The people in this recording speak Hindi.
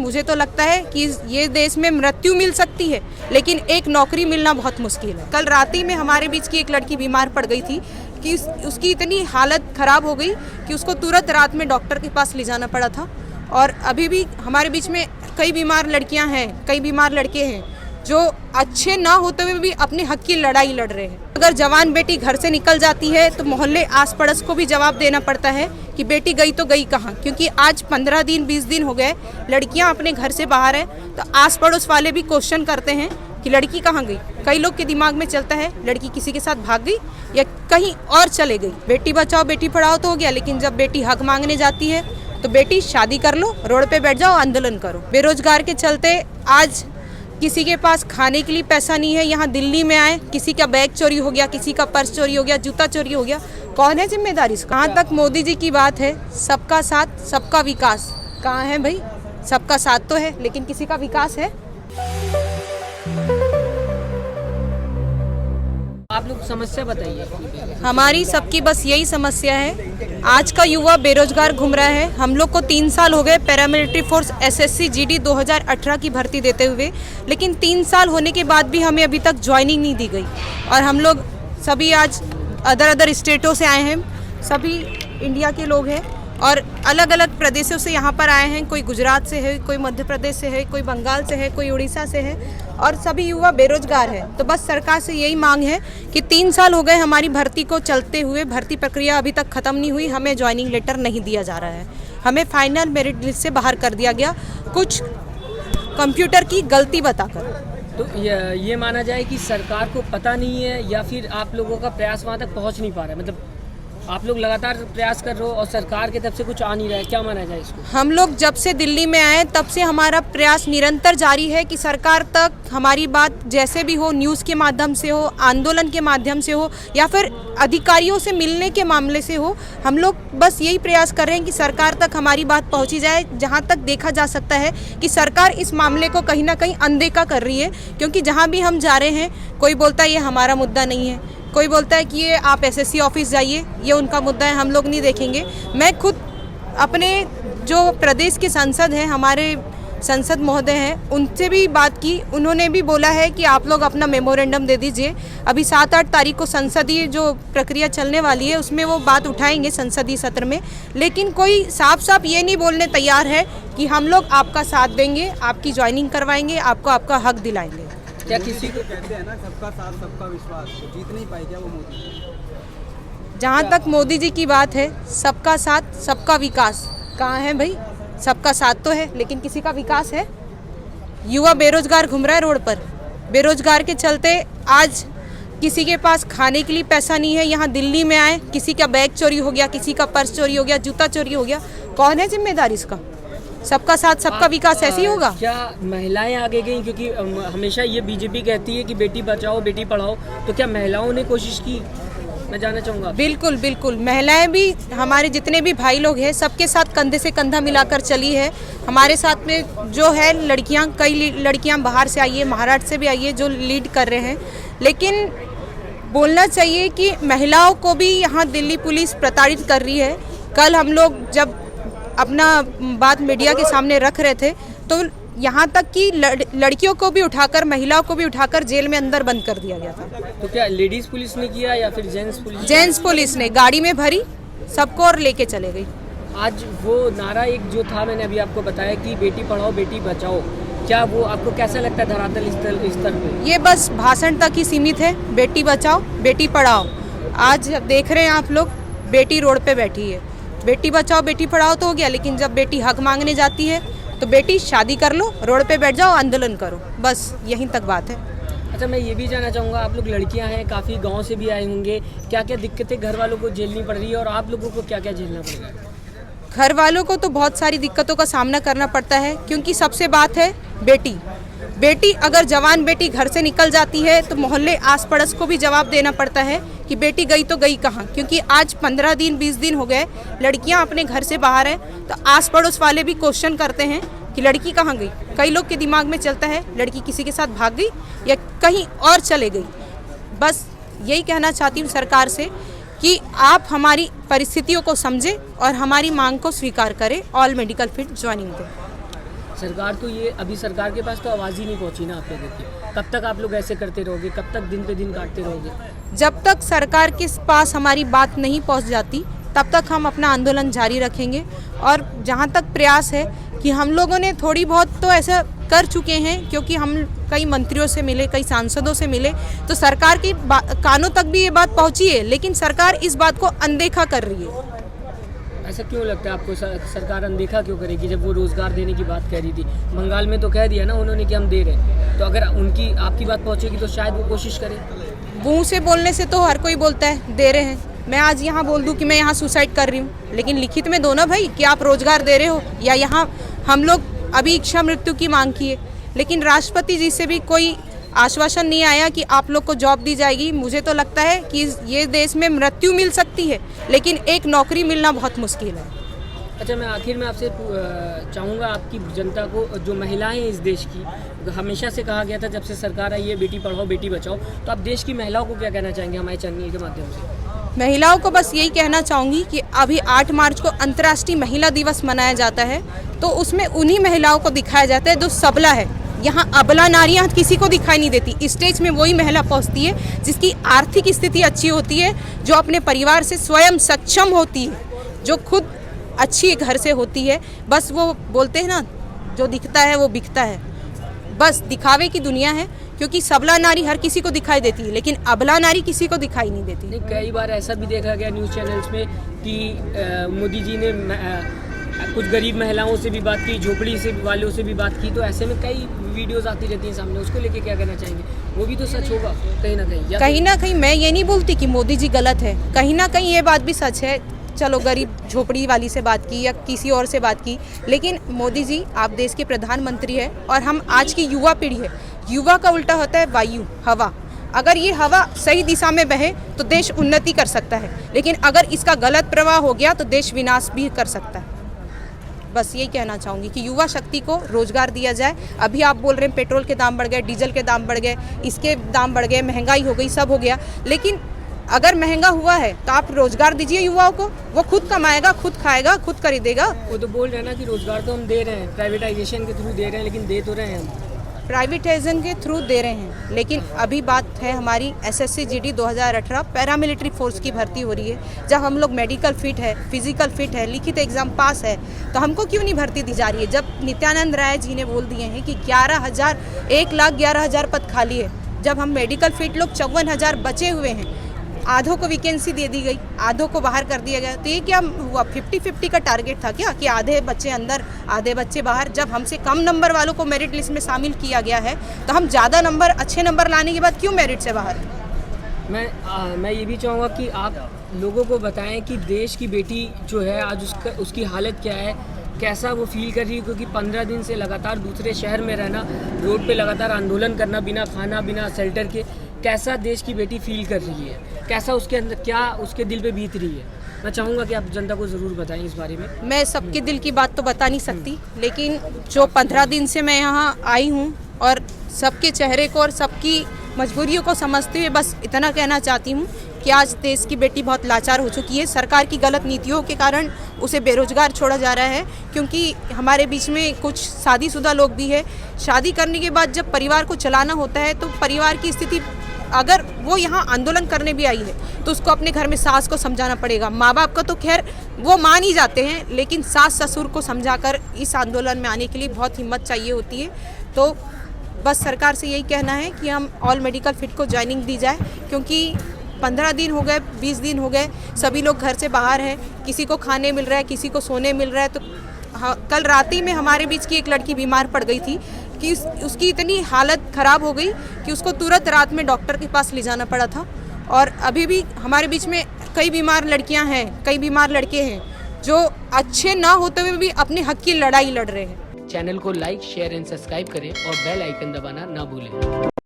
मुझे तो लगता है कि ये देश में मृत्यु मिल सकती है लेकिन एक नौकरी मिलना बहुत मुश्किल है। कल रात ही में हमारे बीच की एक लड़की बीमार पड़ गई थी कि उसकी इतनी हालत ख़राब हो गई कि उसको तुरंत रात में डॉक्टर के पास ले जाना पड़ा था। और अभी भी हमारे बीच में कई बीमार लड़कियां हैं, कई बीमार लड़के हैं जो अच्छे ना होते हुए भी अपने हक की लड़ाई लड़ रहे हैं। अगर जवान बेटी घर से निकल जाती है तो मोहल्ले आस पड़ोस को भी जवाब देना पड़ता है कि बेटी गई तो गई कहाँ, क्योंकि आज 15 दिन 20 दिन हो गए लड़कियां अपने घर से बाहर हैं तो आस पड़ोस वाले भी क्वेश्चन करते हैं कि लड़की कहाँ गई। कई लोग के दिमाग में चलता है लड़की किसी के साथ भाग गई या कहीं और चले गई। बेटी बचाओ बेटी पढ़ाओ तो हो गया, लेकिन जब बेटी हक मांगने जाती है तो बेटी शादी कर लो, रोड पे बैठ जाओ, आंदोलन करो। बेरोजगार के चलते आज किसी के पास खाने के लिए पैसा नहीं है। यहाँ दिल्ली में आए, किसी का बैग चोरी हो गया, किसी का पर्स चोरी हो गया, जूता चोरी हो गया, कौन है जिम्मेदारी इसका? कहाँ तक मोदी जी की बात है सबका साथ सबका विकास, कहाँ है भाई? सबका साथ तो है लेकिन किसी का विकास है? आप लोग समस्या बताइए। हमारी सबकी बस यही समस्या है, आज का युवा बेरोजगार घूम रहा है। हम लोग को 3 साल हो गए पैरामिलिट्री फोर्स SSC GD 2018 की भर्ती देते हुए, लेकिन 3 साल होने के बाद भी हमें अभी तक ज्वाइनिंग नहीं दी गई। और हम लोग सभी आज अदर स्टेटों से आए हैं, सभी इंडिया के लोग हैं और अलग अलग प्रदेशों से यहाँ पर आए हैं। कोई गुजरात से है, कोई मध्य प्रदेश से है, कोई बंगाल से है, कोई उड़ीसा से है और सभी युवा बेरोजगार है। तो बस सरकार से यही मांग है कि 3 साल हो गए हमारी भर्ती को चलते हुए, भर्ती प्रक्रिया अभी तक ख़त्म नहीं हुई, हमें ज्वाइनिंग लेटर नहीं दिया जा रहा है। हमें फाइनल मेरिट लिस्ट से बाहर कर दिया गया कुछ कंप्यूटर की गलती बताकर। तो ये माना जाए कि सरकार को पता नहीं है या फिर आप लोगों का प्रयास वहाँ तक पहुँच नहीं पा रहा है, मतलब आप लोग लगातार प्रयास कर रहे हो और सरकार की तरफ से कुछ आ नहीं रहा है, क्या माना जाए इसको? हम लोग जब से दिल्ली में आए तब से हमारा प्रयास निरंतर जारी है कि सरकार तक हमारी बात जैसे भी हो, न्यूज़ के माध्यम से हो, आंदोलन के माध्यम से हो या फिर अधिकारियों से मिलने के मामले से हो, हम लोग बस यही प्रयास कर रहे हैं कि सरकार तक हमारी बात पहुँची जाए। जहाँ तक देखा जा सकता है कि सरकार इस मामले को कहीं ना कहीं अनदेखा कर रही है, क्योंकि जहाँ भी हम जा रहे हैं कोई बोलता है ये हमारा मुद्दा नहीं है, कोई बोलता है कि ये आप SSC ऑफिस जाइए, ये उनका मुद्दा है, हम लोग नहीं देखेंगे। मैं खुद अपने जो प्रदेश के सांसद हैं, हमारे संसद महोदय हैं, उनसे भी बात की, उन्होंने भी बोला है कि आप लोग अपना मेमोरेंडम दे दीजिए। अभी 7-8 तारीख को संसदीय जो प्रक्रिया चलने वाली है उसमें वो बात उठाएंगे संसदीय सत्र में, लेकिन कोई साफ साफ ये नहीं बोलने तैयार है कि हम लोग आपका साथ देंगे, आपकी ज्वाइनिंग करवाएंगे, आपको आपका हक दिलाएंगे। क्या किसी को कहते हैं ना सबका साथ सबका विश्वास, तो जीत नहीं पाई क्या वो मोदी? जहाँ तक मोदी जी की बात है सबका साथ सबका विकास, कहाँ है भाई? सबका साथ तो है लेकिन किसी का विकास है? युवा बेरोजगार घूम रहा है रोड पर, बेरोजगार के चलते आज किसी के पास खाने के लिए पैसा नहीं है। यहाँ दिल्ली में आए, किसी का बैग चोरी हो गया, किसी का पर्स चोरी हो गया, जूता चोरी हो गया, कौन है जिम्मेदारी इसका? सबका साथ सबका विकास ऐसे ही होगा? क्या महिलाएं आगे गई? क्योंकि हमेशा ये बीजेपी कहती है कि बेटी बचाओ बेटी पढ़ाओ, तो क्या महिलाओं ने कोशिश की? मैं जानना चाहूँगा। बिल्कुल बिल्कुल, महिलाएं भी, हमारे जितने भी भाई लोग हैं सबके साथ कंधे से कंधा मिलाकर चली है। हमारे साथ में जो है लड़कियां, कई लड़कियां बाहर से आई है, महाराष्ट्र से भी आई है जो लीड कर रहे हैं। लेकिन बोलना चाहिए कि महिलाओं को भी यहाँ दिल्ली पुलिस प्रताड़ित कर रही है। कल हम लोग जब अपना बात मीडिया के सामने रख रहे थे तो यहाँ तक कि लड़कियों को भी उठाकर, महिलाओं को भी उठाकर जेल में अंदर बंद कर दिया गया था। तो क्या लेडीज पुलिस ने किया या फिर जेंट्स पुलिस? जेंट्स पुलिस ने गाड़ी में भरी सबको और लेके चले गई। आज वो नारा एक जो था, मैंने अभी आपको बताया कि बेटी पढ़ाओ बेटी बचाओ, क्या वो आपको कैसा लगता है धरातल स्तर पे? ये बस भाषण तक ही सीमित है। बेटी बचाओ बेटी पढ़ाओ, आज देख रहे हैं आप लोग, बेटी रोड पे बैठी है। बेटी बचाओ बेटी पढ़ाओ तो हो गया, लेकिन जब बेटी हक मांगने जाती है तो बेटी शादी कर लो, रोड पे बैठ जाओ, आंदोलन करो, बस यहीं तक बात है। अच्छा, मैं ये भी जानना चाहूँगा, आप लोग लड़कियां हैं, काफ़ी गांव से भी आए होंगे, क्या क्या दिक्कतें घर वालों को झेलनी पड़ रही है और आप लोगों को क्या क्या झेलना पड़ रहा है? घर वालों को तो बहुत सारी दिक्कतों का सामना करना पड़ता है, क्योंकि सबसे बात है बेटी अगर जवान बेटी घर से निकल जाती है तो मोहल्ले आस पड़ोस को भी जवाब देना पड़ता है कि बेटी गई तो गई कहाँ, क्योंकि आज 15 दिन 20 दिन हो गए लड़कियां अपने घर से बाहर हैं तो आस पड़ोस वाले भी क्वेश्चन करते हैं कि लड़की कहाँ गई। कई लोग के दिमाग में चलता है लड़की किसी के साथ भाग गई या कहीं और चले गई। बस यही कहना चाहती हूँ सरकार से कि आप हमारी परिस्थितियों को समझें और हमारी मांग को स्वीकार करें, ऑल मेडिकल फील्ड ज्वाइनिंग दें। सरकार तो ये अभी सरकार के पास तो आवाज़ ही नहीं पहुंची ना आप लोगों की। कब तक आप लोग ऐसे करते रहोगे, कब तक दिन पे दिन काटते रहोगे? जब तक सरकार के पास हमारी बात नहीं पहुंच जाती तब तक हम अपना आंदोलन जारी रखेंगे। और जहां तक प्रयास है कि हम लोगों ने थोड़ी बहुत तो ऐसा कर चुके हैं, क्योंकि हम कई मंत्रियों से मिले, कई सांसदों से मिले, तो सरकार की कानों तक भी ये बात पहुंची है, लेकिन सरकार इस बात को अनदेखा कर रही है। ऐसा क्यों लगता है आपको? सरकार अनदेखा क्यों करेगी जब वो रोज़गार देने की बात कह रही थी? बंगाल में तो कह दिया ना उन्होंने कि हम दे रहे हैं, तो अगर उनकी आपकी बात पहुंचेगी तो शायद वो कोशिश करें। मुँह से बोलने से तो हर कोई बोलता है दे रहे हैं। मैं आज यहाँ बोल दूँ कि मैं यहाँ सुसाइड कर रही हूँ, लेकिन लिखित में दो ना भाई कि आप रोजगार दे रहे हो, या यहाँ हम लोग अभी इच्छा मृत्यु की मांग की है, लेकिन राष्ट्रपति जी से भी कोई आश्वासन नहीं आया कि आप लोग को जॉब दी जाएगी। मुझे तो लगता है कि ये देश में मृत्यु मिल सकती है, लेकिन एक नौकरी मिलना बहुत मुश्किल है। अच्छा, मैं आखिर में आपसे चाहूँगा, आपकी जनता को, जो महिलाएं हैं इस देश की, हमेशा से कहा गया था जब से सरकार आई है बेटी पढ़ाओ बेटी बचाओ, तो आप देश की महिलाओं को क्या कहना चाहेंगे हमारे चैनल के माध्यम से? महिलाओं को बस यही कहना चाहूँगी कि अभी 8 मार्च को अंतर्राष्ट्रीय महिला दिवस मनाया जाता है, तो उसमें उन्हीं महिलाओं को दिखाया जाता है जो सबला है। यहाँ अबला नारियाँ किसी को दिखाई नहीं देती। स्टेज में वही महिला पहुँचती है जिसकी आर्थिक स्थिति अच्छी होती है, जो अपने परिवार से स्वयं सक्षम होती है, जो खुद अच्छी घर से होती है। बस वो बोलते हैं ना, जो दिखता है वो बिकता है। बस दिखावे की दुनिया है, क्योंकि सबला नारी हर किसी को दिखाई देती है, लेकिन अबला नारी किसी को दिखाई नहीं देती। नहीं, कई बार ऐसा भी देखा गया न्यूज़ चैनल्स में कि मोदी जी ने कुछ गरीब महिलाओं से भी बात की, झोपड़ी से वालों से भी बात की, तो ऐसे में कई वीडियोस आती रहती हैं सामने। उसको लेके क्या कहना चाहेंगे? वो भी तो सच होगा कहीं ना कहीं। कहीं ना कहीं मैं ये नहीं बोलती कि मोदी जी गलत है, कहीं ना कहीं ये बात भी सच है। चलो गरीब झोपड़ी वाली से बात की या किसी और से बात की, लेकिन मोदी जी आप देश के प्रधानमंत्री है और हम आज की युवा पीढ़ी है। युवा का उल्टा होता है वायु, हवा। अगर ये हवा सही दिशा में बहे तो देश उन्नति कर सकता है, लेकिन अगर इसका गलत प्रवाह हो गया तो देश विनाश भी कर सकता है। बस यही कहना चाहूँगी कि युवा शक्ति को रोजगार दिया जाए। अभी आप बोल रहे हैं पेट्रोल के दाम बढ़ गए, डीजल के दाम बढ़ गए, इसके दाम बढ़ गए, महंगाई हो गई, सब हो गया, लेकिन अगर महंगा हुआ है तो आप रोजगार दीजिए युवाओं को। वो खुद कमाएगा, खुद खाएगा, खुद खरीदेगा। वो तो बोल रहे हैं ना कि रोजगार तो हम दे रहे हैं, प्राइवेटाइजेशन के थ्रू दे रहे हैं, लेकिन दे तो रहे हैं हम। प्राइवेटाइजेशन के थ्रू दे रहे हैं, लेकिन अभी बात है हमारी SSC GD 2018 पैरामिलिट्री फोर्स की भर्ती हो रही है। जब हम लोग मेडिकल फिट है, फिजिकल फिट है, लिखित एग्जाम पास है, तो हमको क्यों नहीं भर्ती दी जा रही है? जब नित्यानंद राय जी ने बोल दिए हैं कि 1,11,000 पद खाली है, जब हम मेडिकल फिट लोग 54,000 बचे हुए हैं, आधों को वैकेंसी दे दी गई, आधों को बाहर कर दिया गया, तो ये क्या हुआ? 50-50 का टारगेट था क्या कि आधे बच्चे अंदर आधे बच्चे बाहर? जब हमसे कम नंबर वालों को मेरिट लिस्ट में शामिल किया गया है, तो हम ज़्यादा नंबर, अच्छे नंबर लाने के बाद क्यों मेरिट से बाहर? मैं ये भी चाहूँगा कि आप लोगों को बताएं कि देश की बेटी जो है आज उसकी हालत क्या है, कैसा वो फील कर रही है, क्योंकि 15 दिन से लगातार दूसरे शहर में रहना, रोड पे लगातार आंदोलन करना, बिना खाना बिना शेल्टर के, कैसा देश की बेटी फील कर रही है, कैसा उसके अंदर, क्या उसके दिल पे बीत रही है। मैं चाहूँगा कि आप जनता को ज़रूर बताएं इस बारे में। मैं सबके दिल की बात तो बता नहीं सकती, लेकिन जो 15 दिन से मैं यहाँ आई हूँ और सबके चेहरे को और सबकी मजबूरियों को समझते हुए बस इतना कहना चाहती हूँ कि आज देश की बेटी बहुत लाचार हो चुकी है। सरकार की गलत नीतियों के कारण उसे बेरोजगार छोड़ा जा रहा है, क्योंकि हमारे बीच में कुछ शादीशुदा लोग भी है। शादी करने के बाद जब परिवार को चलाना होता है, तो परिवार की स्थिति, अगर वो यहाँ आंदोलन करने भी आई है तो उसको अपने घर में सास को समझाना पड़ेगा। माँ बाप का तो खैर वो मान ही जाते हैं, लेकिन सास ससुर को समझाकर इस आंदोलन में आने के लिए बहुत हिम्मत चाहिए होती है। तो बस सरकार से यही कहना है कि हम ऑल मेडिकल फिट को ज्वाइनिंग दी जाए, क्योंकि 15 दिन हो गए, 20 दिन हो गए, सभी लोग घर से बाहर हैं, किसी को खाने मिल रहा है, किसी को सोने मिल रहा है। तो हाँ, कल रात ही में हमारे बीच की एक लड़की बीमार पड़ गई थी कि उसकी इतनी हालत ख़राब हो गई कि उसको तुरंत रात में डॉक्टर के पास ले जाना पड़ा था। और अभी भी हमारे बीच में कई बीमार लड़कियां हैं, कई बीमार लड़के हैं जो अच्छे ना होते हुए भी अपने हक की लड़ाई लड़ रहे हैं। चैनल को लाइक, शेयर एंड सब्सक्राइब करें और बेल आइकन दबाना ना भूलें।